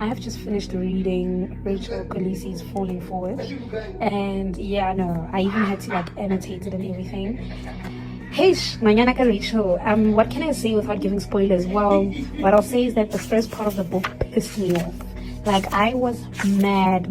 I have just finished reading Rachel Kolisi's Falling Forward, and yeah, no, I even had to like annotate it and everything. Hey, Manyanaka Rachel, what can I say without giving spoilers? Well, what I'll say is that the first part of the book pissed me off. Like, I was mad.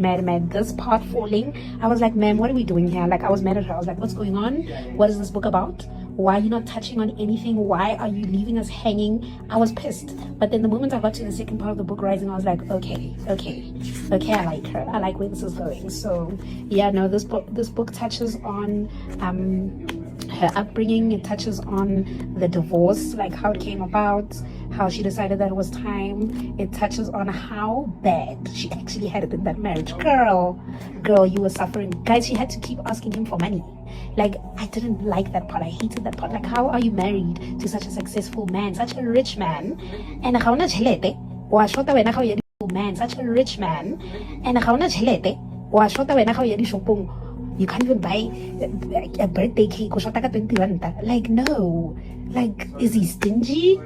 This part falling, I was like, man, what are we doing here? Like, I was mad at her. I was like, what's going on? What is this book about? Why are you not touching on anything? Why are you leaving us hanging? I was pissed. But then the moment I got to the second part of the book, Rising, I was like, okay, I like her. I like where this is going. So, yeah, no, this book touches on her upbringing. It touches on the divorce, like how it came about, how she decided that it was time. It touches on how bad she actually had it in that marriage. Girl, you were suffering. Guys, she had to keep asking him for money. Like, I didn't like that part. I hated that part. Like, how are you married to such a successful man, such a rich man? And man, such a rich man. And you can't even buy a birthday cake. Like, no. Like, is he stingy?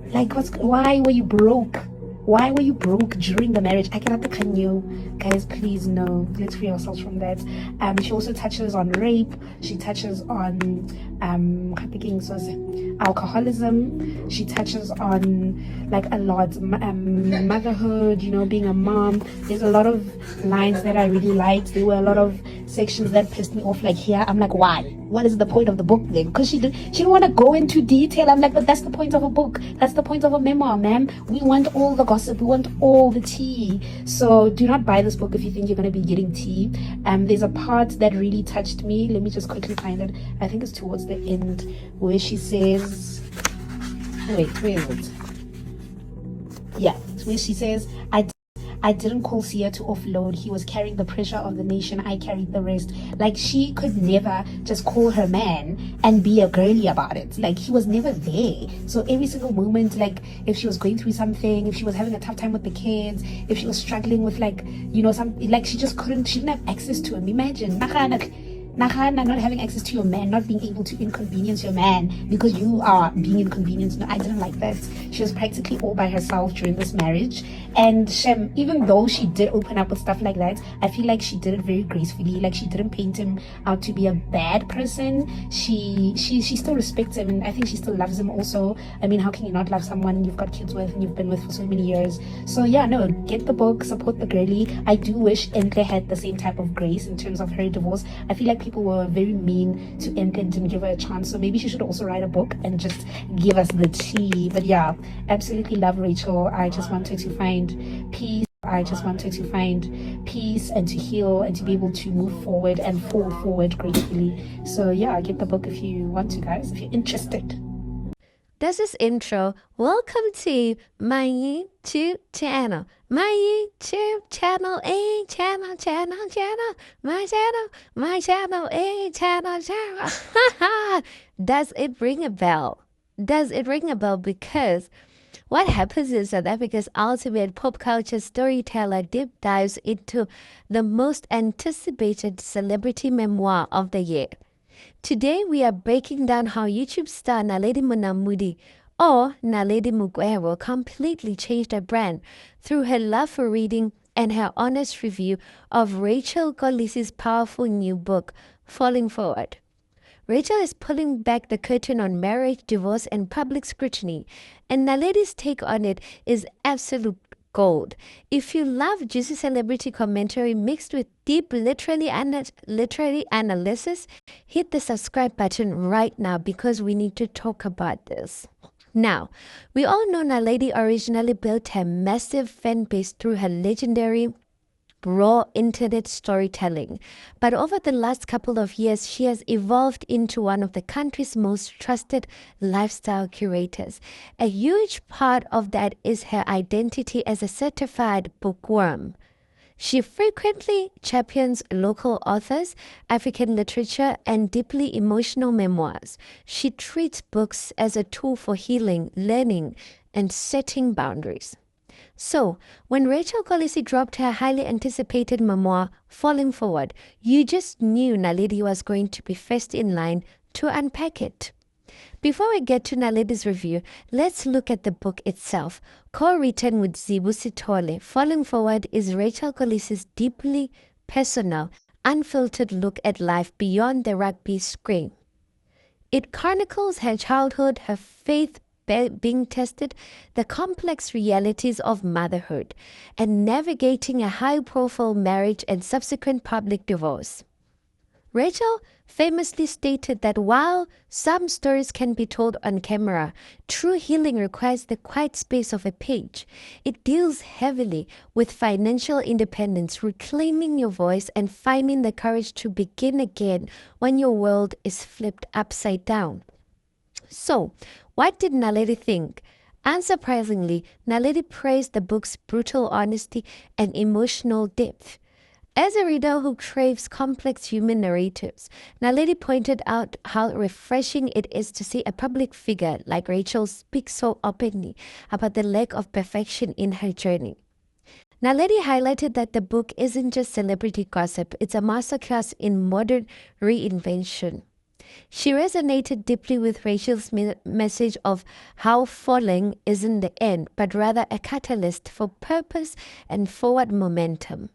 Like, why were you broke? Why were you broke during the marriage? I cannot can you guys, please, no, let's free ourselves from that. She also touches on rape. She touches on alcoholism. She touches on like a lot, motherhood, you know, being a mom. There's a lot of lines that I really liked. There were a lot of sections that pissed me off. Like, here I'm like, why? What is the point of the book then? Because she didn't want to go into detail. I'm like, but that's the point of a book. That's the point of a memoir, ma'am. We want all the gossip. We want all the tea. So do not buy this book if you think you're going to be getting tea. There's a part that really touched me. Let me just quickly find it. I think it's towards the end where she says, wait, where is it? Yeah, it's where she says, I didn't call Sia to offload. He was carrying the pressure of the nation. I carried the rest. Like, she could never just call her man and be a girly about it. Like, he was never there. So every single moment, like, if she was going through something, if she was having a tough time with the kids, if she was struggling with, like, you know, like, she didn't have access to him. Imagine, not having access to your man, not being able to inconvenience your man because you are being inconvenienced. No, I didn't like that. She was practically all by herself during this marriage. And Shem, even though she did open up with stuff like that, I feel like she did it very gracefully. Like, she didn't paint him out to be a bad person. She still respects him, and I think she still loves him also. I mean, how can you not love someone you've got kids with and you've been with for so many years? So yeah, no, get the book, support the girly. I do wish Entle had the same type of grace in terms of her divorce. I feel like people were very mean to Entle and didn't give her a chance. So maybe she should also write a book and just give us the tea. But yeah, absolutely love Rachel. I just wanted to find peace. I just wanted to find peace and to heal and to be able to move forward and fall forward gracefully. So yeah, get the book if you want to, guys, if you're interested. This is intro. Welcome to my YouTube channel. My YouTube channel, my channel, channel. Does it ring a bell? Does it ring a bell? Because what happens is that Africa's ultimate pop culture storyteller deep dives into the most anticipated celebrity memoir of the year. Today, we are breaking down how YouTube star Naledi Munamudi, or Naledi Mugwero, completely changed her brand through her love for reading and her honest review of Rachel Kolisi's powerful new book, Falling Forward. Rachel is pulling back the curtain on marriage, divorce, and public scrutiny, and Naledi's take on it is absolute gold. If you love juicy celebrity commentary mixed with deep literary analysis, hit the subscribe button right now because we need to talk about this. Now, we all know Naledi originally built her massive fan base through her legendary raw internet storytelling. But over the last couple of years, she has evolved into one of the country's most trusted lifestyle curators. A huge part of that is her identity as a certified bookworm. She frequently champions local authors, African literature, and deeply emotional memoirs. She treats books as a tool for healing, learning, and setting boundaries. So, when Rachel Kolisi dropped her highly anticipated memoir, Falling Forward, you just knew Naledi was going to be first in line to unpack it. Before we get to Naledi's review, let's look at the book itself. Co-written with Zibu Sithole, Falling Forward is Rachel Kolisi's deeply personal, unfiltered look at life beyond the rugby screen. It chronicles her childhood, her faith being tested, the complex realities of motherhood, and navigating a high-profile marriage and subsequent public divorce. Rachel famously stated that while some stories can be told on camera, true healing requires the quiet space of a page. It deals heavily with financial independence, reclaiming your voice, and finding the courage to begin again when your world is flipped upside down. So, what did Naledi think? Unsurprisingly, Naledi praised the book's brutal honesty and emotional depth. As a reader who craves complex human narratives, Naledi pointed out how refreshing it is to see a public figure like Rachel speak so openly about the lack of perfection in her journey. Naledi highlighted that the book isn't just celebrity gossip, it's a masterclass in modern reinvention. She resonated deeply with Rachel's message of how falling isn't the end, but rather a catalyst for purpose and forward momentum.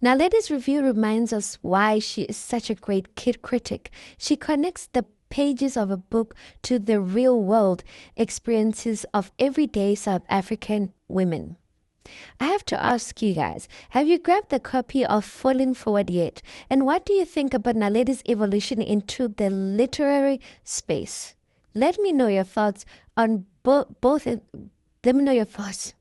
Naledi's review reminds us why she is such a great kid critic. She connects the pages of a book to the real world experiences of everyday South African women. I have to ask you guys, have you grabbed the copy of Falling Forward yet? And what do you think about Naledi's evolution into the literary space? Let me know your thoughts on both. Let me know your thoughts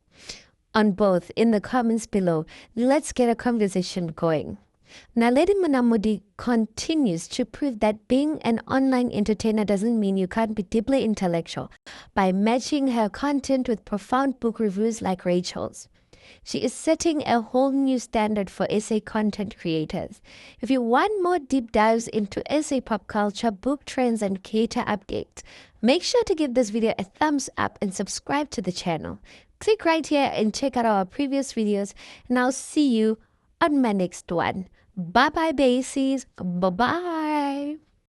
on both in the comments below. Let's get a conversation going. Naledi Munamudi continues to prove that being an online entertainer doesn't mean you can't be deeply intellectual by matching her content with profound book reviews like Rachel's. She is setting a whole new standard for essay content creators. If you want more deep dives into essay pop culture, book trends, and creator updates, make sure to give this video a thumbs up and subscribe to the channel. Click right here and check out our previous videos, and I'll see you on my next one. Bye bye, bases. Bye bye.